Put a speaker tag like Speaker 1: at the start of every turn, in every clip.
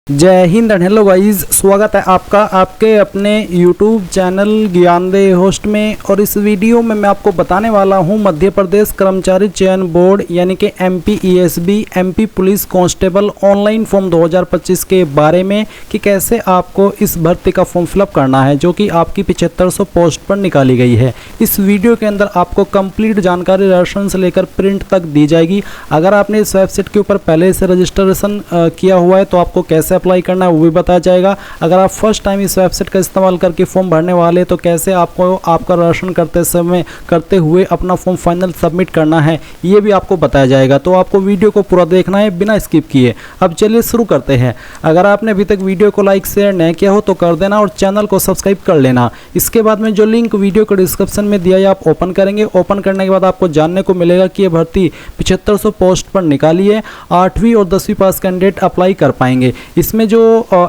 Speaker 1: जय Hind and hello guys, स्वागत है आपका आपके अपने YouTube चैनल ज्ञानदेह होस्ट में। और इस वीडियो में मैं आपको बताने वाला हूं मध्य प्रदेश कर्मचारी चयन बोर्ड यानी कि MPESB MP police constable online form 2025 के बारे में कि कैसे आपको इस भर्ती का फॉर्म फिलअप करना है, जो कि आपकी 7500 पोस्ट पर निकाली गई है। इस वीडियो के अंदर आपको कंप्लीट जानकारी रेफरेंस से लेकर प्रिंट तक दी जाएगी। अगर आपने इस वेबसाइट के ऊपर पहले से रजिस्ट्रेशन किया हुआ है तो आपको कैसे अप्लाई करना है वो भी बताया जाएगा। अगर आप फर्स्ट टाइम इस वेबसाइट का इस्तेमाल करके फॉर्म भरने वाले तो कैसे आपको आपका रजिस्ट्रेशन करते हुए अपना फॉर्म फाइनल सबमिट करना है ये भी आपको बताया जाएगा। तो आपको वीडियो को पूरा देखना है बिना स्किप किए। अब चलिए शुरू करते हैं। अगर आपने अभी तक वीडियो को लाइक शेयर नहीं किया हो तो कर देना और चैनल को सब्सक्राइब कर लेना। इसके बाद में जो लिंक वीडियो को डिस्क्रिप्शन में दिया है आप ओपन करेंगे। ओपन करने के बाद आपको जानने को मिलेगा कि ये भर्ती 7500 पोस्ट पर निकाली है। 8वीं और 10वीं पास कैंडिडेट अप्लाई कर पाएंगे। इसमें जो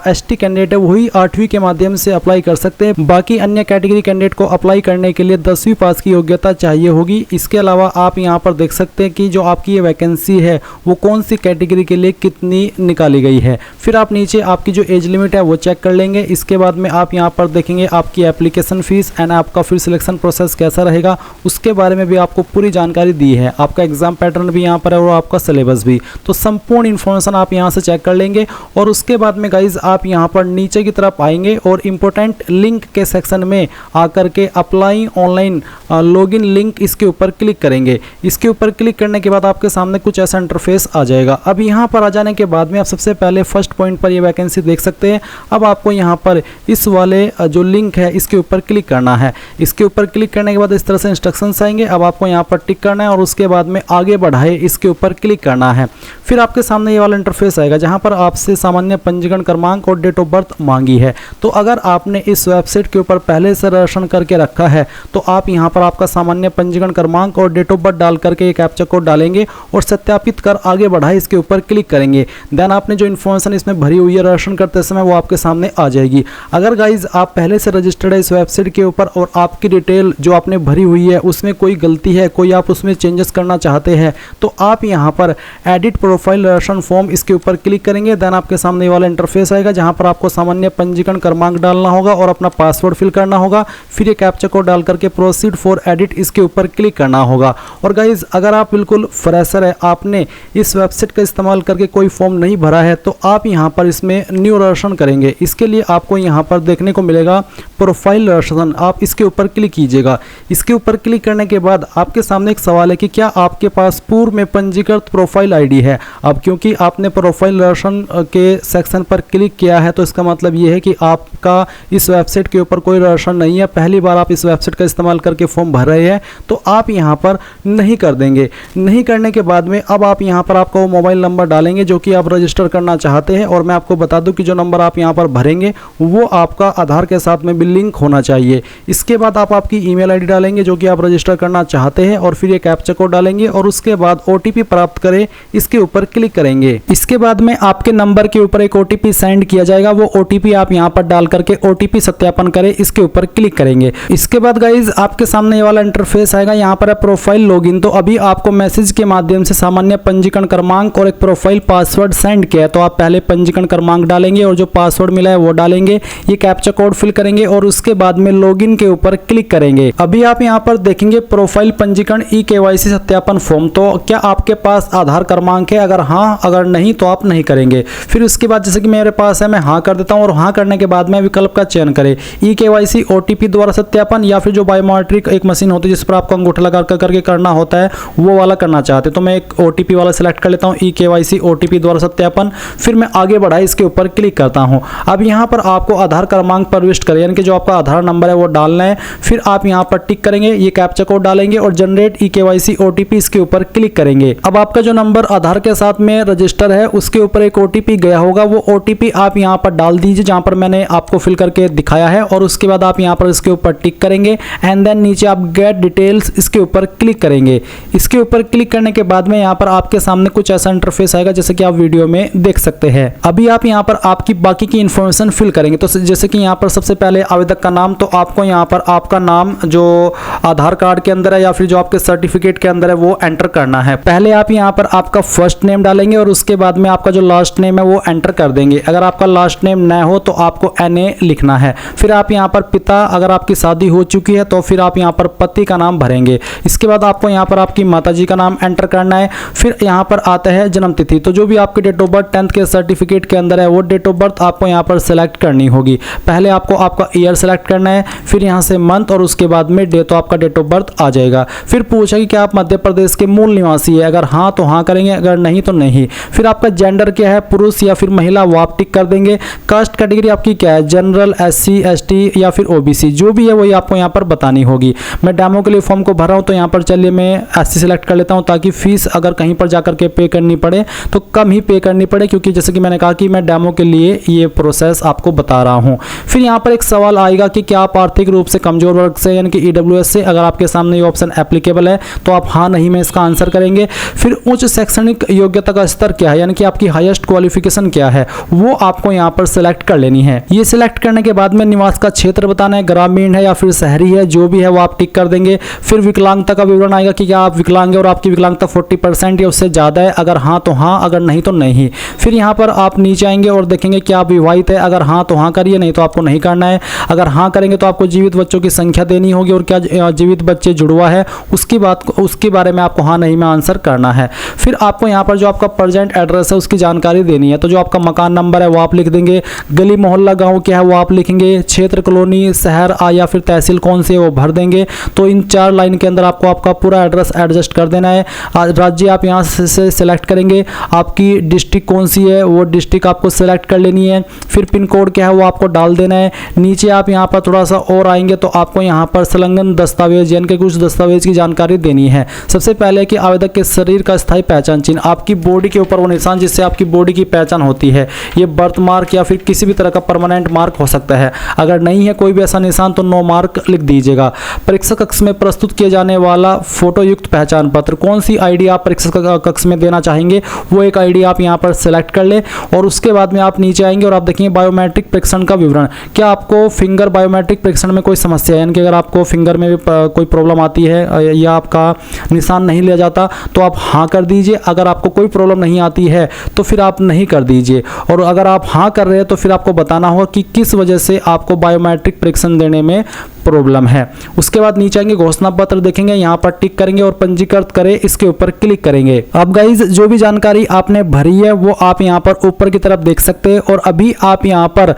Speaker 1: ST कैंडिडेट है वही 8वीं के माध्यम से अप्लाई कर सकते हैं। बाकी अन्य कैटेगरी कैंडिडेट को अप्लाई करने के लिए 10वीं पास की योग्यता चाहिए होगी। इसके अलावा आप यहां पर देख सकते हैं कि जो आपकी ये वैकेंसी है वो कौन सी कैटेगरी के लिए कितनी निकाली गई है। फिर आप नीचे आपकी जो एज लिमिट है वो चेक कर लेंगे। इसके बाद में आप यहां पर देखेंगे आपकी एप्लीकेशन फीस एंड आपका फिर सिलेक्शन प्रोसेस कैसा रहेगा उसके बारे में भी आपको पूरी जानकारी दी है। आपका एग्जाम पैटर्न भी यहाँ पर है और आपका सिलेबस भी। तो संपूर्ण इन्फॉर्मेशन आप यहाँ से चेक कर लेंगे। और उसके बाद में गाइज आप यहाँ पर नीचे की तरफ आएंगे और इंपॉर्टेंट लिंक के सेक्शन में आकर के अप्लाई ऑनलाइन लॉगिन लिंक इसके ऊपर क्लिक करेंगे। इसके ऊपर क्लिक करने के बाद आपके सामने कुछ ऐसा इंटरफेस आ जाएगा। अब यहाँ पर आ जाने के बाद में आप सबसे पहले फर्स्ट पॉइंट पर ये वैकेंसी देख सकते हैं। अब आपको यहाँ पर इस वाले जो लिंक है इसके ऊपर क्लिक करना है। इसके ऊपर क्लिक करने के बाद इस तरह से इंस्ट्रक्शंस आएंगे। अब आपको यहाँ पर टिक करना है और उसके बाद में आगे बढ़ाए इसके ऊपर क्लिक करना है। फिर आपके सामने ये वाला इंटरफेस आएगा जहाँ पर आपसे सामान्य पंजीकरण क्रमांक और डेट ऑफ बर्थ मांगी है। तो अगर आपने इस वेबसाइट के ऊपर पहले से रजिस्ट्रेशन करके रखा है तो आप यहाँ पर आपका सामान्य पंजीकरण क्रमांक और डेट ऑफ बर्थ डाल करके एक कैप्चा कोड डालेंगे और सत्यापित कर आगे बढ़ाए इसके ऊपर क्लिक करेंगे। देन आपने जो इन्फॉर्मेशन इसमें भरी हुई है रजिस्ट्रेशन करते समय वो आपके सामने आ जाएगी। अगर गाइज आप पहले से रजिस्टर्ड है इस वेबसाइट के ऊपर और आपकी डिटेल जो आपने भरी हुई है उसमें कोई गलती है, कोई आप उसमें चेंजेस करना चाहते हैं तो आप यहाँ पर एडिट प्रोफाइल रजिस्ट्रेशन फॉर्म इसके ऊपर क्लिक करेंगे। देन आपके सामने वाला इंटरफेस आएगा जहां पर आपको सामान्य पंजीकरण क्रमांक डालना होगा और अपना पासवर्ड फिल करना होगा। फिर ये कैप्चा कोड डाल करके प्रोसीड फॉर एडिट इसके ऊपर क्लिक करना होगा। और गाइज अगर आप बिल्कुल फ्रेशर है, आपने इस वेबसाइट का इस्तेमाल करके कोई फॉर्म नहीं भरा है तो आप यहां पर इसमें न्यू रजिस्ट्रेशन करेंगे। इसके लिए आपको यहां पर देखने को मिलेगा प्रोफाइल रजिस्ट्रेशन, आप इसके ऊपर क्लिक कीजिएगा। इसके ऊपर क्लिक करने के बाद आपके सामने एक सवाल है कि क्या आपके पास पूर्व में पंजीकृत प्रोफाइल ID है। अब क्योंकि आपने प्रोफाइल रजिस्ट्रेशन के सेक्शन पर क्लिक किया है तो इसका मतलब ये है कि आपका इस वेबसाइट के ऊपर कोई रजिस्ट्रेशन नहीं है, पहली बार आप इस वेबसाइट का इस्तेमाल करके फॉर्म भर रहे हैं तो आप यहां पर नहीं कर देंगे। नहीं करने के बाद में अब आप यहां पर आपका वो मोबाइल नंबर डालेंगे जो कि आप रजिस्टर करना चाहते हैं। और मैं आपको बता दूं कि जो नंबर आप यहां पर भरेंगे वो आपका आधार के साथ में भी लिंक होना चाहिए। इसके बाद आप आपकी ईमेल ID डालेंगे जो कि आप रजिस्टर करना चाहते हैं और फिर ये कैप्चा कोड डालेंगे और उसके बाद OTP प्राप्त करें इसके ऊपर क्लिक करेंगे। इसके बाद में आपके नंबर के ऊपर एक OTP सेंड किया जाएगा, वो OTP आप यहां पर डाल करके OTP सत्यापन करें इसके ऊपर क्लिक करेंगे। इसके बाद गाइज आपके सामने ये वाला इंटरफेस आएगा, यहां पर है प्रोफाइल लॉगिन। तो अभी आपको मैसेज के माध्यम से सामान्य पंजीकरण क्रमांक और एक प्रोफाइल पासवर्ड सेंड किया है तो आप पहले पंजीकरण क्रमांक डालेंगे और जो पासवर्ड मिला है वो डालेंगे, ये कैप्चा कोड फिल करेंगे और उसके बाद में लॉगिन के ऊपर क्लिक करेंगे। अभी आप यहां पर देखेंगे प्रोफाइल पंजीकरण eKYC सत्यापन फॉर्म। तो क्या आपके पास आधार क्रमांक है? अगर हाँ, अगर नहीं तो आप नहीं करेंगे। फिर उसके बाद जैसे कि मेरे पास है मैं हाँ कर देता हूं और हाँ करने के बाद में विकल्प का चयन करें eKYC OTP द्वारा सत्यापन या फिर जो बायोमेट्रिक एक मशीन होती है जिस पर आपको अंगूठा लगा करके करना होता है वो वाला करना चाहते तो मैं एक OTP वाला सिलेक्ट कर लेता हूं eKYC OTP द्वारा सत्यापन। फिर मैं आगे बढ़ाए इसके ऊपर क्लिक करता हूं। अब यहां पर आपको आधार क्रमांक प्रविष्ट करें यानी कि जो आपका आधार नंबर है वो डालना है। फिर आप यहां पर टिक करेंगे, ये कैप्चा कोड डालेंगे और जनरेट eKYC OTP इसके ऊपर क्लिक करेंगे। अब आपका जो नंबर आधार के साथ में रजिस्टर है उसके ऊपर एक OTP गया होगा, वो OTP आप यहां पर डाल दीजिए जहां पर मैंने आपको फिल करके दिखाया है। और उसके बाद आप यहां पर इसके ऊपर टिक करेंगे एंड देन नीचे आप गेट डिटेल्स इसके ऊपर क्लिक करेंगे। इसके ऊपर क्लिक करने के बाद में यहां पर आपके सामने कुछ ऐसा इंटरफेस आएगा जैसे कि आप वीडियो में देख सकते हैं। अभी आप यहां पर आपकी बाकी की इंफॉर्मेशन फिल करेंगे। तो जैसे कि यहां पर सबसे पहले आवेदक का नाम, तो आपको यहां पर आपका नाम जो आधार कार्ड के अंदर है या फिर जो आपके सर्टिफिकेट के अंदर है वो एंटर करना है। पहले आप यहां पर आपका फर्स्ट नेम डालेंगे और उसके बाद में आपका जो लास्ट नेम है वो एंटर एंटर कर देंगे। अगर आपका लास्ट नेम न हो तो आपको NA लिखना है। फिर आप यहाँ पर पिता, अगर आपकी शादी हो चुकी है तो फिर आप यहाँ पर पति का नाम भरेंगे। इसके बाद आपको यहाँ पर आपकी माताजी का नाम एंटर करना है। फिर यहाँ पर आता है जन्म तिथि, तो जो भी आपकी डेट ऑफ बर्थ 10th के सर्टिफिकेट के अंदर है वो डेट ऑफ बर्थ आपको यहाँ पर सेलेक्ट करनी होगी। पहले आपको आपका ईयर सेलेक्ट करना है, फिर यहाँ से मंथ और उसके बाद में डे, तो आपका डेट ऑफ बर्थ आ जाएगा। फिर पूछा कि क्या आप मध्य प्रदेश के मूल निवासी है, अगर हाँ तो हाँ करेंगे, अगर नहीं तो नहीं। फिर आपका जेंडर क्या है, पुरुष या फिर महिला, वो आप टिक कर देंगे। कास्ट कैटेगरी आपकी क्या है, जनरल, SC ST या फिर OBC, जो भी है वही आपको यहाँ पर बतानी होगी। मैं डेमो के लिए फॉर्म को भर रहा हूँ तो यहाँ पर चलिए मैं SC सेलेक्ट कर लेता हूँ, ताकि फीस अगर कहीं पर जाकर के पे करनी पड़े तो कम ही पे करनी पड़े, क्योंकि जैसे कि मैंने कहा कि मैं डेमो के लिए ये प्रोसेस आपको बता रहा हूँ। फिर यहाँ पर एक सवाल आएगा कि क्या आप आर्थिक रूप से कमजोर वर्ग से यानी कि EWS से, अगर आपके सामने ये ऑप्शन एप्लीकेबल है तो आप हाँ नहीं में इसका आंसर करेंगे। फिर उच्च शैक्षणिक योग्यता का स्तर क्या है, यानी कि आपकी हाईएस्ट क्वालिफिकेशन क्या है, वो आपको यहाँ पर सिलेक्ट कर लेनी है। ये सिलेक्ट करने के बाद में निवास का क्षेत्र बताना है, ग्रामीण है या फिर शहरी है, जो भी है वो आप टिक कर देंगे। फिर विकलांगता का विवरण आएगा कि क्या आप विकलांग है और आपकी विकलांगता 40% या उससे ज़्यादा है, अगर हाँ तो हाँ, अगर नहीं तो नहीं। फिर यहाँ पर आप नीचे आएंगे और देखेंगे क्या आप विवाहित है, अगर हाँ तो हाँ करिए, नहीं तो आपको नहीं करना है। अगर हाँ करेंगे तो आपको जीवित बच्चों की संख्या देनी होगी और क्या जीवित बच्चे जुड़वा है उसके बारे में आपको हाँ नहीं में आंसर करना है। फिर आपको यहाँ पर जो आपका प्रेजेंट एड्रेस है उसकी जानकारी देनी है, तो जो आपका मकान नंबर है वो आप लिख देंगे, गली मोहल्ला गाँव क्या है वो आप लिखेंगे, क्षेत्र कॉलोनी शहर या फिर तहसील कौन सी है वो भर देंगे। तो इन 4 लाइन के अंदर आपको आपका पूरा एड्रेस एडजस्ट कर देना है। राज्य आप यहाँ से सिलेक्ट करेंगे, आपकी डिस्ट्रिक्ट कौन सी है वो डिस्ट्रिक्ट आपको सिलेक्ट कर लेनी है। फिर पिन कोड क्या है वो आपको डाल देना है। नीचे आप यहाँ पर थोड़ा सा और आएंगे तो आपको यहाँ पर संलग्न दस्तावेज यानी कि कुछ दस्तावेज की जानकारी देनी है। सबसे पहले कि आवेदक के शरीर का स्थायी पहचान चिन्ह, आपकी बॉडी के ऊपर वो निशान जिससे आपकी बॉडी की पहचान होती है, ये बर्थ मार्क या फिर किसी भी तरह का परमानेंट मार्क हो सकता है। अगर नहीं है कोई भी ऐसा निशान तो नो मार्क लिख दीजिएगा। परीक्षा कक्ष में प्रस्तुत किए जाने वाला फोटो युक्त पहचान पत्र, कौन सी ID आप परीक्षा कक्ष में देना चाहेंगे वो एक ID आप यहाँ पर सेलेक्ट कर ले। और उसके बाद में आप नीचे आएंगे और आप देखेंगे बायोमेट्रिक परीक्षण का विवरण, क्या आपको फिंगर बायोमेट्रिक परीक्षण में कोई समस्या है, यानी कि अगर आपको फिंगर में भी कोई प्रॉब्लम आती है या आपका निशान नहीं लिया जाता तो आप हाँ कर दीजिए। अगर आपको कोई प्रॉब्लम नहीं आती है तो फिर आप नहीं कर दीजिए। और अगर आप हाँ कर रहे हैं तो फिर आपको बताना होगा कि किस वजह से आपको बायोमेट्रिक परीक्षण देने में प्रॉब्लम है। उसके बाद नीचे आएंगे, घोषणा पत्र देखेंगे, यहाँ पर टिक करेंगे और पंजीकृत करें इसके ऊपर क्लिक करेंगे। अब गाइज जो भी जानकारी आपने भरी है वो आप यहाँ पर ऊपर की तरफ देख सकते हैं। और अभी आप यहाँ पर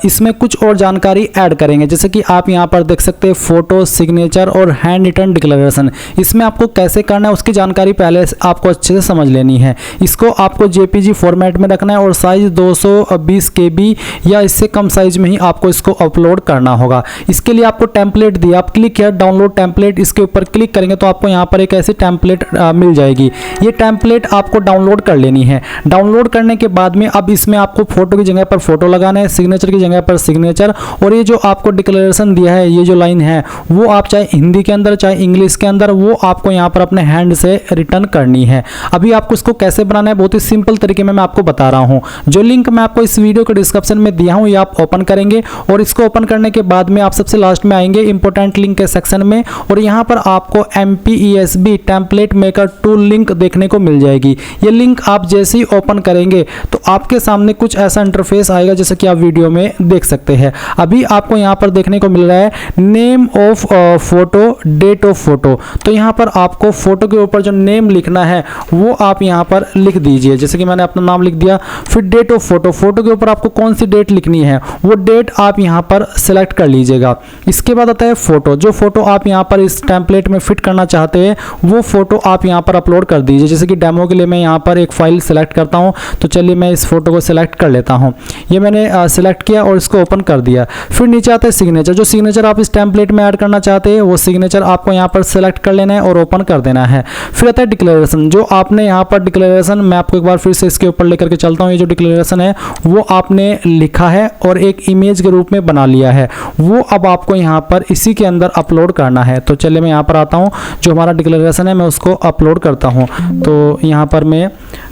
Speaker 1: इसमें कुछ और जानकारी ऐड करेंगे, जैसे कि आप यहाँ पर देख सकते हैं फोटो, सिग्नेचर और हैंड रिटन डिक्लेरेशन। इसमें आपको कैसे करना है उसकी जानकारी पहले आपको अच्छे से समझ लेनी है। इसको आपको JPG फॉर्मेट में रखना है और साइज 220 KB या इससे कम साइज में ही आपको इसको अपलोड करना होगा। इसके लिए आपको टेम्पलेट दिया, आप क्लिक किया डाउनलोड टेम्पलेट, इसके ऊपर क्लिक करेंगे तो आपको यहाँ पर एक ऐसी टेम्पलेट मिल जाएगी। ये टेम्पलेट आपको डाउनलोड कर लेनी है। डाउनलोड करने के बाद में अब इसमें आपको फोटो की जगह पर फोटो लगाना है, सिग्नेचर की जगह पर सिग्नेचर, और ये जो आपको डिक्लेरेशन दिया है, ये जो लाइन है वो आप चाहे हिंदी के अंदर चाहे इंग्लिश के अंदर वो आपको यहाँ पर अपने हैंड से रिटर्न करनी है। अभी आपको इसको कैसे बनाना है बहुत ही सिंपल तरीके में मैं आपको बता रहा हूँ। जो लिंक मैं आपको इस वीडियो के डिस्क्रिप्शन में दिया हूँ ये आप ओपन करेंगे और इसको ओपन करने के बाद में आप सबसे लास्ट में आएंगे इंपोर्टेंट लिंक के सेक्शन में और यहाँ पर आपको MPESB template maker tool link देखने को मिल जाएगी। ये लिंक आप जैसे ही ओपन करेंगे तो आपके सामने कुछ ऐसा इंटरफेस आएगा जैसे कि आप वीडियो में देख सकते हैं। अभी आपको यहाँ पर देखने को मिल रहा है name of photo, date of photo. तो यहाँ पर आपको फोटो के ऊपर जो नेम लिखना है वो आप यहाँ पर लिख दीजिए, जैसे कि मैंने अपना नाम लिख दिया। फिर डेट ऑफ फोटो, फोटो के ऊपर आपको कौन सी डेट लिखनी है वो डेट आप यहाँ पर सिलेक्ट कर लीजिएगा। इसके बाद आता है फोटो, जो फोटो आप यहाँ पर इस टेम्पलेट में फिट करना चाहते हैं वो फोटो आप यहाँ पर अपलोड कर दीजिए। जैसे कि डेमो के लिए मैं यहाँ पर एक फाइल सिलेक्ट करता हूँ, तो चलिए मैं इस फोटो को सिलेक्ट कर लेता हूँ। ये मैंने सिलेक्ट किया और इसको ओपन कर दिया। फिर नीचे आता है सिग्नेचर, जो सिग्नेचर आप इस टेम्पलेट में ऐड करना चाहते हैं वो सिग्नेचर आपको यहाँ पर सिलेक्ट कर लेना है और ओपन कर देना है। फिर आता है डिक्लेरेशन, जो आपने यहाँ पर डिक्लेरेशन, मैं आपको एक बार फिर से इसके ऊपर लेकर के चलता हूँ। ये जो डिक्लेरेशन है वो आपने लिखा है और एक इमेज के रूप में बना लिया है, वो अब आपको यहाँ पर इसी के अंदर अपलोड करना है। तो चलिए मैं यहाँ पर आता हूँ, जो हमारा डिक्लेरेशन है मैं उसको अपलोड करता हूँ। तो यहाँ पर मैं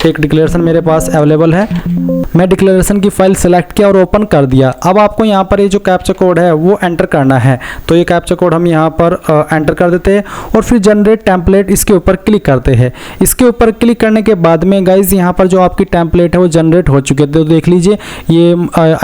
Speaker 1: एक डिक्लेरेशन मेरे पास अवेलेबल है, मैं डिक्लेरेशन की फाइल सेलेक्ट किया और ओपन कर दिया। अब आपको यहाँ पर ये जो कैप्चा कोड है वो एंटर करना है। तो ये कैप्चा कोड हम यहाँ पर एंटर कर देते हैं और फिर जनरेट टेम्पलेट इसके ऊपर क्लिक करते हैं। इसके ऊपर क्लिक करने के बाद में गाइज यहाँ पर जो आपकी टेम्पलेट है वो जनरेट हो चुकी है। तो देख लीजिए ये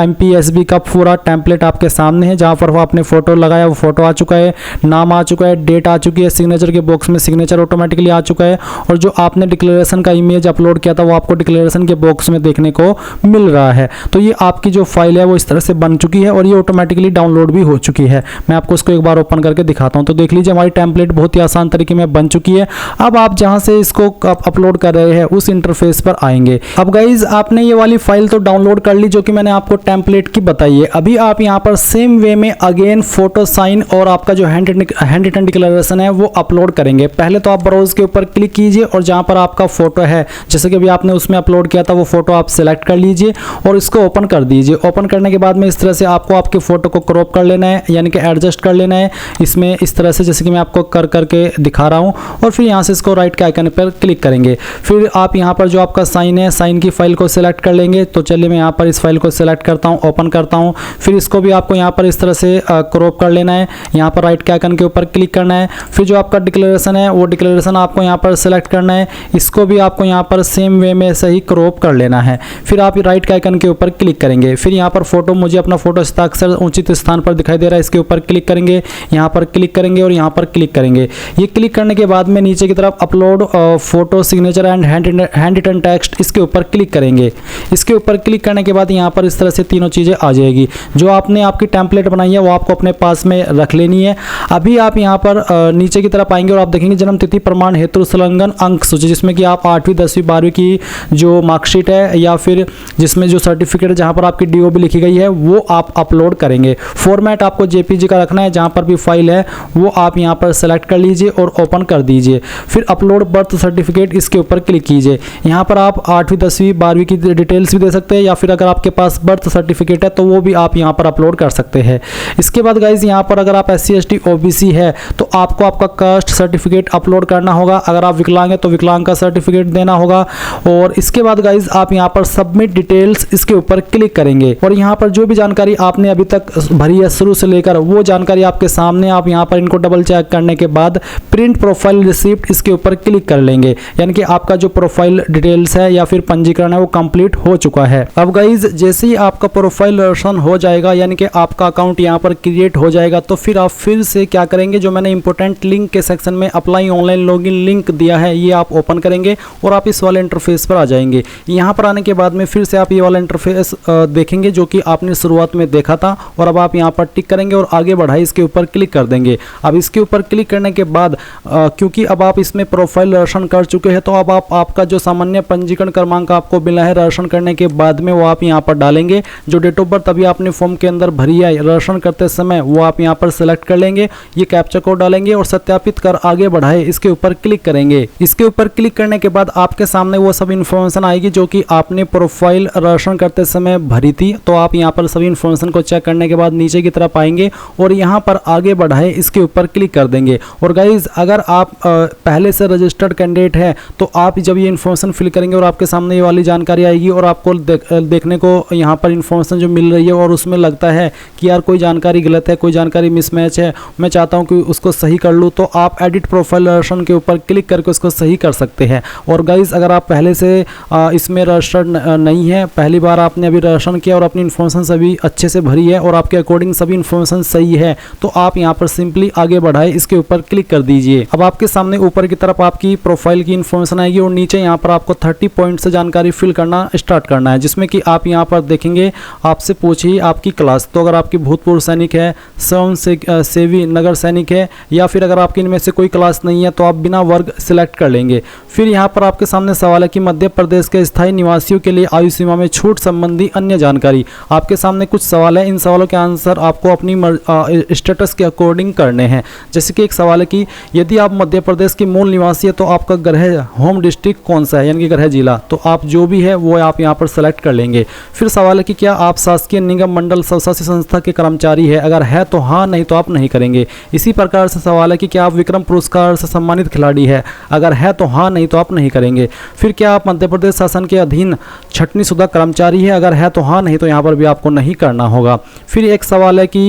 Speaker 1: MPSB का पूरा टेम्पलेट आपके सामने है, जहाँ पर वो आपने फोटो लगाया वो फोटो आ चुका है, नाम आ चुका है, डेट आ चुकी है, सिग्नेचर के बॉक्स में सिग्नेचर ऑटोमेटिकली आ चुका है और जो आपने डिक्लेरेशन का इमेज अपलोड किया था वो आपको डिक्लेरेशन के बॉक्स में देखने को मिल रहा है। तो ये आपकी जो फाइल है वो इस तरह से बन चुकी है और ये ऑटोमेटिकली डाउनलोड भी हो चुकी है। मैं आपको इसको एक बार ओपन करके दिखाता हूँ। तो देख लीजिए हमारी टेम्पलेट बहुत ही आसान तरीके में बन चुकी है। अब आप जहाँ से इसको अपलोड कर रहे हैं उस इंटरफेस पर आएंगे। अब गाइज आपने ये वाली फाइल तो डाउनलोड कर ली जो कि मैंने आपको टेम्पलेट की बताई है। अभी आप यहाँ पर सेम वे में अगेन फोटो साइन और आपका जो हैंड रिटन डिक्लेरेशन है वो अपलोड करेंगे। पहले तो आप ब्राउज के ऊपर क्लिक कीजिए और जहाँ पर आपका फोटो है, जैसे कि अभी आपने उसमें अपलोड किया था वो फोटो आप सिलेक्ट कर लीजिए और इसको ओपन कर दीजिए। ओपन करने के बाद में इस तरह से आपको आपके फोटो को क्रॉप कर लेना है, यानी कि एडजस्ट कर लेना है इसमें इस तरह से, जैसे कि मैं आपको करके दिखा रहा हूँ। और फिर यहाँ से इसको राइट के आइकन पर क्लिक करेंगे। फिर आप यहाँ पर जो आपका साइन है, साइन की फाइल को सिलेक्ट कर लेंगे। तो चलिए मैं यहाँ पर इस फाइल को सिलेक्ट करता हूँ, ओपन करता हूँ। फिर इसको भी आपको यहाँ पर इस तरह से क्रॉप कर लेना है, यहाँ पर राइट के आइकन के ऊपर क्लिक करना है। फिर जो आपका डिक्लेरेशन है वो डिक्लेरेशन आपको यहाँ पर सिलेक्ट करना है, इसको भी आपको यहाँ पर सेम वे में सही क्रॉप कर लेना है। फिर आप राइट के आइकन के ऊपर क्लिक करेंगे। फिर यहाँ पर फोटो, मुझे अपना फोटो हस्ताक्षर उचित स्थान पर दिखाई दे रहा है, इसके ऊपर क्लिक करेंगे, यहाँ पर क्लिक करेंगे और यहाँ पर क्लिक करेंगे। ये क्लिक करने के बाद में नीचे की तरफ upload photo signature and handwritten text इसके ऊपर क्लिक करेंगे। इसके ऊपर क्लिक करने के बाद यहाँ पर इस तरह से तीनों चीज़ें आ जाएगी। जो आपने आपकी टेम्पलेट बनाई है वो आपको अपने पास में रख लेनी है। अभी आप यहाँ पर नीचे की तरफ आएंगे और आप देखेंगे जन्म तिथि प्रमाण हेतु संलग्न अंक सूची, जिसमें कि आप 8वीं 10वीं 12वीं की जो मार्कशीट है या फिर जिसमें जो सर्टिफिकेट जहाँ पर आपकी DOB लिखी गई है वो आप अपलोड करेंगे। फॉर्मेट आपको JPG का रखना है, जहाँ पर भी फाइल है वो आप यहाँ पर सेलेक्ट कर लीजिए और ओपन कर दीजिए। फिर अपलोड बर्थ सर्टिफिकेट इसके ऊपर क्लिक कीजिए। यहाँ पर आप 8वीं 10वीं 12वीं की डिटेल्स भी दे सकते हैं या फिर अगर आपके पास बर्थ सर्टिफिकेट है तो वो भी आप यहाँ पर अपलोड कर सकते हैं। इसके बाद गाइज यहाँ पर अगर आप SC ST OBC है तो आपको आपका कास्ट सर्टिफिकेट अपलोड करना होगा। अगर आप विकलांग है तो विकलांग का सर्टिफिकेट देना होगा। और इसके बाद गाइज आप यहाँ पर सबमिट डिटेल्स इसके ऊपर क्लिक करेंगे और यहाँ पर जो भी जानकारी आपने अभी तक भरी है शुरू से लेकर वो जानकारी आपके सामने, आप यहाँ पर इनको डबल चेक करने के बाद प्रिंट प्रोफाइल रिसिप्ट इसके ऊपर क्लिक कर लेंगे, यानी कि आपका जो प्रोफाइल डिटेल्स है या फिर पंजीकरण है वो कंप्लीट हो चुका है। अब गाइज जैसे ही आपका प्रोफाइल दर्शन हो जाएगा, यानी कि आपका अकाउंट यहाँ पर क्रिएट हो जाएगा, तो फिर आप फिर से क्या करेंगे, जो मैंने इंपॉर्टेंट लिंक के सेक्शन में अप्लाई ऑनलाइन लॉगिन लिंक दिया है ये आप ओपन करेंगे और आप इस वाले इंटरफेस पर आ जाएंगे। यहाँ पर आने के बाद में फिर से आप ये वाला इंटरफेस देखेंगे जो कि आपने शुरुआत में देखा था और अब आप यहाँ पर टिक करेंगे और आगे बढ़ाई इसके ऊपर क्लिक कर देंगे। अब इसके ऊपर क्लिक करने के बाद क्योंकि अब आप इसमें प्रोफाइल दर्शन कर चुके हैं तो अब आपका जो सामान्य पंजीकरण क्रमांक आपको मिला है दर्शन करने के बाद में वो आप यहाँ पर डालेंगे। जो डेट ऑफ बर्थ अभी आपने फॉर्म के अंदर भरी है दर्शन करते समय वो आप यहाँ पर सेलेक्ट कर लेंगे, ये कैप्चा कोड डालेंगे और सत्यापित कर आगे बढ़ाए इसके ऊपर क्लिक करेंगे। इसके ऊपर क्लिक करने के बाद आपके सामने वो सब इन्फॉर्मेशन आएगी जो कि आपने प्रोफाइल दर्शन करते समय भरी थी। तो आप यहाँ पर सभी इन्फॉर्मेशन को चेक करने के बाद नीचे की तरफ आएंगे और यहाँ पर आगे बढ़ाए इसके ऊपर क्लिक कर देंगे। और गाइज अगर आप पहले से रजिस्टर्ड कैंडिडेट है तो आप जब ये इन्फॉर्मेशन फिल करेंगे और आपके सामने ये वाली जानकारी आएगी और आपको देखने को यहाँ पर इन्फॉर्मेशन जो मिल रही है और उसमें लगता है कि यार कोई जानकारी गलत है, कोई जानकारी मिसमैच है, मैं चाहता हूँ कि उसको सही कर लूँ, तो आप एडिट प्रोफाइल दर्शन के ऊपर क्लिक करके उसको सही कर सकते हैं। और गाइज अगर आप पहले से इसमें रजिस्टर्ड नहीं है, पहली बार आपने अभी दर्शन किया और अपनी इन्फॉर्मेशन सभी अच्छे से भरी है और आपके अकॉर्डिंग सभी इन्फॉर्मेशन सही है, तो आप यहाँ पर सिंपली आगे बढ़ाए इसके ऊपर क्लिक कर दीजिए। अब आपके सामने ऊपर की तरफ आपकी प्रोफाइल की इन्फॉर्मेशन आएगी और नीचे यहाँ पर आपको 30 पॉइंट से जानकारी फिल करना स्टार्ट करना है, जिसमें कि आप यहाँ पर देखेंगे आपसे पूछिए आपकी क्लास। तो अगर आपकी भूतपूर्व सैनिक है, स्वयं सेवी नगर सैनिक है या फिर अगर आपकी इनमें से कोई क्लास नहीं है तो आप बिना वर्ग सिलेक्ट कर लेंगे। फिर यहाँ पर आपके सामने सवाल है कि मध्य प्रदेश के स्थायी निवासियों के लिए आयु सीमा में छूट संबंधी अन्य जानकारी। आपके सामने कुछ सवाल है, इन सवालों के आंसर आपको अपनी स्टेटस के अकॉर्डिंग करने हैं। जैसे कि एक सवाल है कि यदि आप मध्य प्रदेश की मूल निवासी है तो आपका गृह होम डिस्ट्रिक्ट कौन सा है, यानी कि गृह जिला, तो आप जो भी है वो आप यहाँ पर सेलेक्ट कर लेंगे। फिर सवाल है कि क्या आप शासकीय निगम मंडल स्वशासी संस्था के कर्मचारी है, अगर है तो हाँ, नहीं तो आप नहीं करेंगे। इसी प्रकार से सवाल है कि क्या आप विक्रम पुरस्कार से सम्मानित खिलाड़ी है, अगर है तो हाँ, नहीं तो आप नहीं करेंगे। फिर क्या आप मध्य प्रदेश शासन के अधीन छटनी शुदा कर्मचारी है, अगर है तो हाँ, नहीं तो यहाँ पर भी आपको नहीं करना होगा। फिर एक सवाल है कि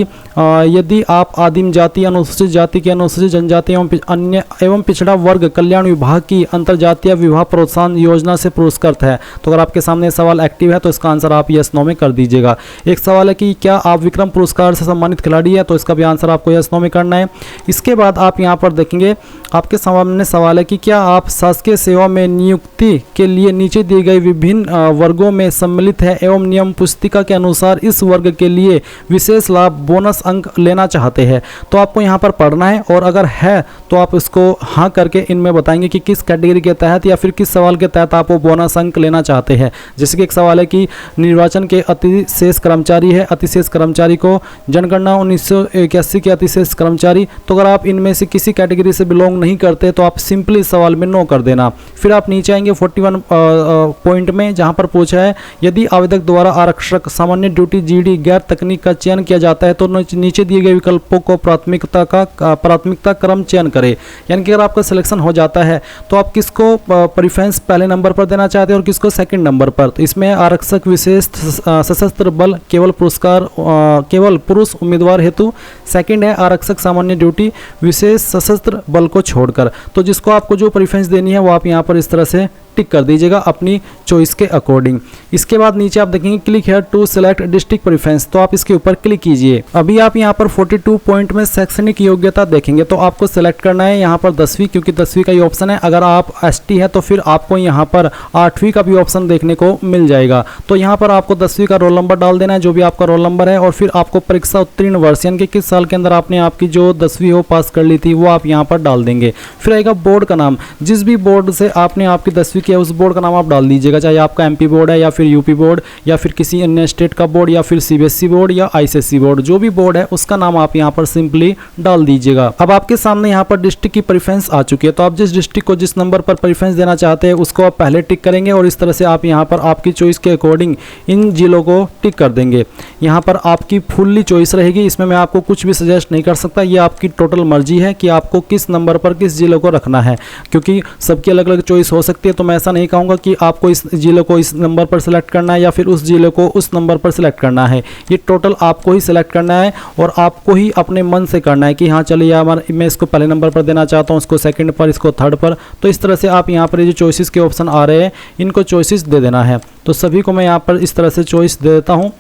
Speaker 1: यदि आप आदिम जाति, अनुसूचित जाति के अनुसूचित जनजाति एवं पिछड़ा वर्ग कल्याण विभाग की अंतर्जातीय विवाह प्रोत्साहन योजना से पुरस्कृत है, तो अगर आपके सामने सवाल एक्टिव है तो इसका आंसर आप यस नो में कर दीजिएगा। एक सवाल है कि क्या आप विक्रम पुरस्कार से सम्मानित खिलाड़ी है, तो इसका भी आंसर आपको यस नो में करना है। इसके बाद आप यहाँ पर देखेंगे आपके सामने सवाल है कि क्या आप शासकीय सेवा में नियुक्ति के लिए नीचे दिए गए विभिन्न वर्गों में सम्मिलित है एवं नियम पुस्तिका के अनुसार इस वर्ग के लिए विशेष लाभ बोनस अंक लेना चाहते हैं। तो आपको यहाँ पर पढ़ना है और अगर है तो आप इसको हाँ करके इनमें बताएंगे कि किस कैटेगरी के तहत या फिर किस सवाल के तहत आप वो बोनस अंक लेना चाहते हैं। जैसे कि एक सवाल है कि निर्वाचन के अतिशेष कर्मचारी है, अतिशेष कर्मचारी को जनगणना 1981 के अतिशेष कर्मचारी, तो अगर आप इनमें से किसी कैटेगरी से बिलोंग नहीं करते तो आप सिंपली सवाल में नो कर देना। फिर आप नीचे आएंगे 41 पॉइंट में, जहां पर पूछा है यदि आवेदक द्वारा आरक्षक, सामान्य ड्यूटी, जीडी, गैर तकनीक का चयन किया जाता है तो नीचे दिए गए विकल्पों को प्राथमिकता क्रम चयन करें। यानी कि अगर आपका सिलेक्शन हो जाता है तो आप किसको प्रेफरेंस पहले नंबर पर देना चाहते हैं और किसको सेकंड नंबर पर। तो इसमें आरक्षक विशेष सशस्त्र बल केवल पुरुष उम्मीदवार हेतु, सेकंड है आरक्षक सामान्य ड्यूटी विशेष सशस्त्र बल को छोड़कर। तो जिसको आपको जो प्रेफरेंस देनी है वो आप यहाँ पर इस तरह से टिक कर दीजिएगा अपनी चॉइस के अकॉर्डिंग। इसके बाद नीचे आप देखेंगे click here to select district preference, तो आप इसके ऊपर क्लिक कीजिए। अभी आप यहाँ पर 42 पॉइंट में शैक्षणिक योग्यता देखेंगे तो आपको सिलेक्ट करना है यहाँ पर 10वीं, क्योंकि 10वीं का ही ऑप्शन है। अगर आप एसटी है तो फिर आपको यहाँ पर 8वीं का भी ऑप्शन देखने को मिल जाएगा। तो यहाँ पर आपको 10वीं का रोल नंबर डाल देना है, जो भी आपका रोल नंबर है, और फिर आपको परीक्षा उत्तीर्ण वर्ष यानी कि किस साल के अंदर आपने आपकी जो 10वीं हो पास कर ली थी वो आप यहाँ पर डाल देंगे। फिर आएगा बोर्ड का नाम, जिस भी बोर्ड से आपने आपकी 10वीं किया उस बोर्ड का नाम आप डाल दीजिएगा, चाहे आपका एमपी बोर्ड है या फिर यूपी बोर्ड या फिर किसी अन्य स्टेट का बोर्ड या फिर सीबीएसई बोर्ड या आईसीएसई बोर्ड, जो भी बोर्ड है उसका नाम आप यहाँ पर सिंपली डाल दीजिएगा। अब आपके सामने यहाँ पर डिस्ट्रिक्ट की प्रेफरेंस आ चुकी है, तो आप जिस डिस्ट्रिक्ट को जिस नंबर पर प्रेफरेंस देना चाहते हैं उसको आप पहले टिक करेंगे और इस तरह से आप यहाँ पर आपकी चॉइस के अकॉर्डिंग इन जिलों को टिक कर देंगे। यहाँ पर आपकी फुल्ली चॉइस रहेगी, इसमें मैं आपको कुछ भी सजेस्ट नहीं कर सकता, ये आपकी टोटल मर्जी है कि आपको किस नंबर पर किस जिले को रखना है, क्योंकि सबकी अलग अलग चॉइस हो सकती है। तो मैं ऐसा नहीं कहूँगा कि आपको इस जिले को इस नंबर पर सिलेक्ट करना है या फिर उस जिले को उस नंबर पर सिलेक्ट करना है, ये टोटल आपको ही सिलेक्ट करना है और आपको ही अपने मन से करना है कि हाँ चलिए यार मैं इसको पहले नंबर पर देना चाहता हूँ, इसको सेकंड पर, इसको थर्ड पर। तो इस तरह से आप यहाँ पर ये जो चॉइसेस के ऑप्शन आ रहे हैं इनको चॉइसेस दे देना है। तो सभी को मैं यहाँ पर इस तरह से चॉइस दे देता हूँ।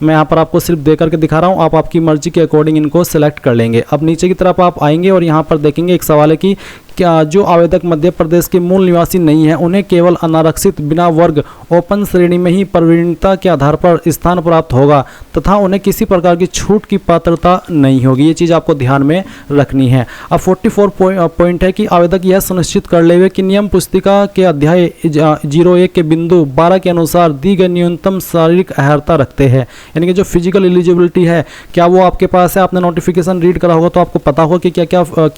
Speaker 1: मैं यहाँ पर आपको सिर्फ दे करके दिखा रहा हूँ, आप आपकी मर्जी के अकॉर्डिंग इनको सेलेक्ट कर लेंगे। अब नीचे की तरफ आप आएंगे और यहाँ पर देखेंगे एक सवाल है कि क्या जो आवेदक मध्य प्रदेश के मूल निवासी नहीं है उन्हें केवल अनारक्षित बिना वर्ग ओपन श्रेणी में ही प्रवीणता के आधार पर स्थान प्राप्त होगा तथा उन्हें किसी प्रकार की छूट की पात्रता नहीं होगी। ये चीज़ आपको ध्यान में रखनी है। अब 44 पॉइंट है कि आवेदक यह सुनिश्चित कर लेवे कि नियम पुस्तिका के अध्याय 01 के बिंदु 12 के अनुसार दी गई न्यूनतम शारीरिक अर्हता रखते हैं, यानी कि जो फिजिकल एलिजिबिलिटी है क्या वो आपके पास है। आपने नोटिफिकेशन रीड करा होगा तो आपको पता होगा कि क्या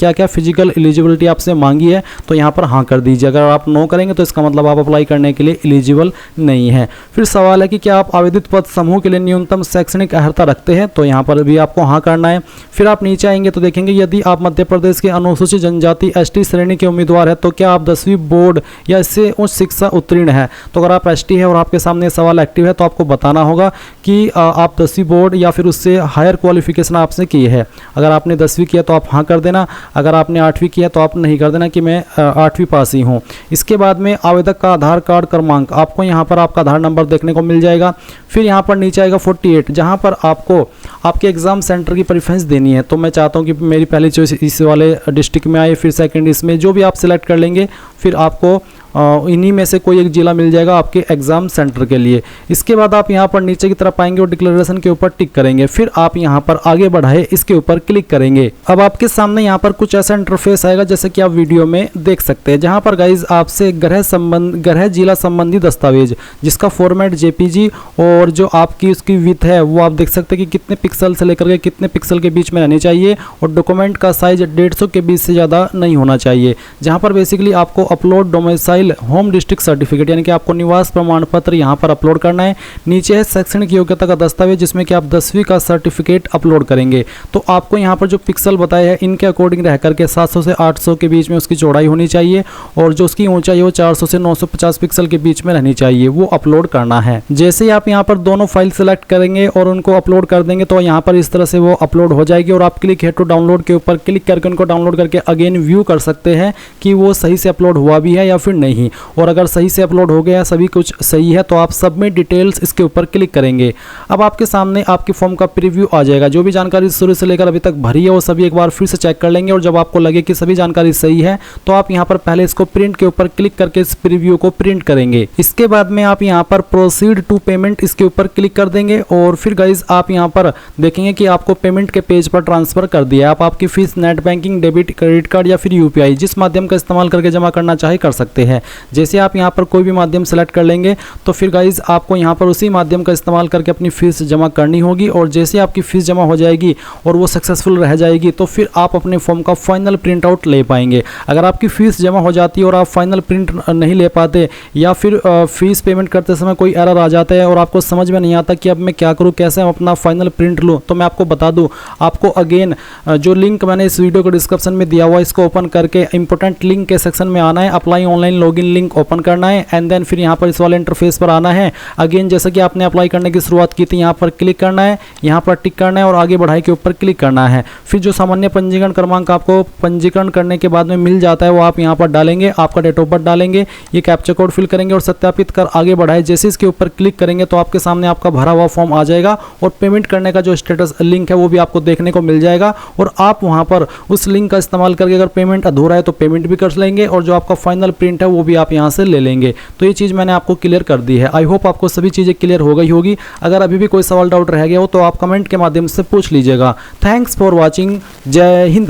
Speaker 1: क्या फिजिकल एलिजिबिलिटी आपसे मांगी है, तो यहाँ पर हाँ कर दीजिए। अगर आप नो करेंगे तो इसका मतलब आप अप्लाई करने के लिए एलिजिबल नहीं है। फिर सवाल है कि क्या आप आवेदित पद समूह के लिए न्यूनतम शैक्षणिक अर्हता रखते हैं, तो यहाँ पर भी आपको हाँ करना है। फिर आप नीचे आएंगे तो देखेंगे यदि आप मध्य प्रदेश के अनुसूचित जनजाति एसटी श्रेणी के उम्मीदवार है तो क्या आप 10वीं बोर्ड या इससे उच्च शिक्षा उत्तीर्ण है। तो अगर आप एसटी है और आपके सामने सवाल एक्टिव है तो आपको बताना होगा कि आप 10वीं बोर्ड या फिर उससे हायर क्वालिफिकेशन आपसे की है। अगर आपने 10वीं किया तो आप हाँ कर देना, अगर आपने 8वीं किया तो आप नहीं कर देना कि मैं 8वीं पास ही हूँ। इसके बाद में आवेदक का आधार कार्ड क्रमांक, आपको यहाँ पर आपका आधार नंबर देखने को मिल जाएगा। फिर यहाँ पर नीचे आएगा 48 जहाँ पर आपको आपके एग्जाम सेंटर की प्रेफरेंस देनी है। तो मैं चाहता हूँ कि मेरी पहली चॉइस इस वाले डिस्ट्रिक्ट में आए, फिर सेकंड इसमें, जो भी आप सिलेक्ट कर लेंगे फिर आपको इन्हीं में से कोई एक जिला मिल जाएगा आपके एग्जाम सेंटर के लिए। इसके बाद आप यहाँ पर नीचे की तरफ आएंगे और डिक्लेरेशन के ऊपर टिक करेंगे। फिर आप यहाँ पर आगे बढ़ाए इसके ऊपर क्लिक करेंगे। अब आपके सामने यहाँ पर कुछ ऐसा इंटरफेस आएगा जैसे कि आप वीडियो में देख सकते हैं, जहाँ पर गाइज आपसे गृह जिला संबंधी दस्तावेज जिसका फॉर्मेट जेपीजी और जो आपकी उसकी विथ है वो आप देख सकते हैं कि कितने पिक्सल से लेकर के कितने पिक्सल के बीच में रहनी चाहिए और डॉक्यूमेंट का साइज 150 के बीच से ज़्यादा नहीं होना चाहिए। जहाँ पर बेसिकली आपको upload domicile domicile home district certificate यानी कि आपको निवास प्रमाण पत्र यहाँ पर अपलोड करना है। नीचे है शैक्षणिक योग्यता का दस्तावेज जिसमें कि आप 10वीं का सर्टिफिकेट अपलोड करेंगे। तो आपको यहाँ पर जो पिक्सल बताया है इनके अकॉर्डिंग रह करके 700 से 800 के बीच में उसकी चौड़ाई होनी चाहिए और जो उसकी ऊंचाई है वो 400 से 950 पिक्सल के बीच में रहनी चाहिए, वो अपलोड करना है। जैसे ही आप यहाँ पर दोनों फाइल सेलेक्ट करेंगे और उनको अपलोड कर देंगे तो यहाँ पर इस तरह से वो अपलोड हो जाएगी और आप क्लिक है टू डाउनलोड के ऊपर क्लिक करके उनको डाउनलोड करके अगेन व्यू कर सकते हैं कि वो सही से अपलोड हुआ भी है या फिर नहीं। और अगर सही से अपलोड हो गया, सभी कुछ सही है, तो आप सबमिट डिटेल्स इसके ऊपर क्लिक करेंगे। अब आपके सामने आपके फॉर्म का प्रीव्यू आ जाएगा। जो भी जानकारी शुरू से लेकर अभी तक भरी है वो सभी एक बार फिर से चेक कर लेंगे और जब आपको लगे कि सभी जानकारी सही है तो आप यहाँ पर पहले इसको प्रिंट के ऊपर क्लिक करके इस प्रीव्यू को प्रिंट करेंगे। इसके बाद में आप यहाँ पर प्रोसीड टू पेमेंट इसके ऊपर क्लिक कर देंगे और फिर गाइज आप यहाँ पर देखेंगे कि आपको पेमेंट के पेज पर ट्रांसफर कर दिया है। आप आपकी fees net banking, debit, credit card या फिर यूपीआई जिस माध्यम का इस्तेमाल करके जमा करना चाहे कर सकते हैं। जैसे आप यहाँ पर कोई भी माध्यम सेलेक्ट कर लेंगे तो फिर गाइज आपको यहाँ पर उसी माध्यम का इस्तेमाल करके अपनी फीस जमा करनी होगी और जैसे आपकी फीस जमा हो जाएगी और वो सक्सेसफुल रह जाएगी तो फिर आप अपने फॉर्म का फाइनल प्रिंट आउट ले पाएंगे। अगर आपकी फीस जमा हो जाती है और आप फाइनल प्रिंट नहीं ले पाते या फिर फीस पेमेंट करते समय कोई एरर आ जाता है और आपको समझ में नहीं आता कि अब मैं क्या करूं, कैसे अपना फाइनल प्रिंट लूं, तो मैं आपको बता दूं, आपको अगेन जो लिंक मैंने इस वीडियो के डिस्क्रिप्शन में दिया हुआ है इसको ओपन करके इंपॉर्टेंट लिंक के सेक्शन में आना है, apply online login link open करना है एंड देन फिर यहाँ पर इस वाले इंटरफेस पर आना है। अगेन जैसा कि आपने अप्लाई करने की शुरुआत की थी यहाँ पर क्लिक करना है, यहाँ पर टिक करना है और आगे बढ़ाई के ऊपर क्लिक करना है। फिर जो सामान्य पंजीकरण क्रमांक आपको पंजीकरण करने के बाद में मिल जाता है वो आप यहाँ पर डालेंगे, आपका डेट ऑफ बर्थ डालेंगे, ये कैप्चा कोड फिल करेंगे और सत्यापित कर आगे बढ़ाए। जैसे इसके ऊपर क्लिक करेंगे तो आपके सामने आपका भरा हुआ फॉर्म आ जाएगा और पेमेंट करने का जो स्टेटस लिंक है वो भी आपको देखने को मिल जाएगा और आप वहाँ पर उस लिंक का इस्तेमाल करके अगर पेमेंट अधूरा है तो पेमेंट भी कर लेंगे और जो आपका फाइनल प्रिंट है वो भी आप यहाँ से ले लेंगे। तो ये चीज़ मैंने आपको क्लियर कर दी है। आई होप आपको सभी चीज़ें क्लियर हो गई होगी। अगर अभी भी कोई सवाल डाउट रह गया हो तो आप कमेंट के माध्यम से पूछ लीजिएगा। Thanks for watching. जय हिंद।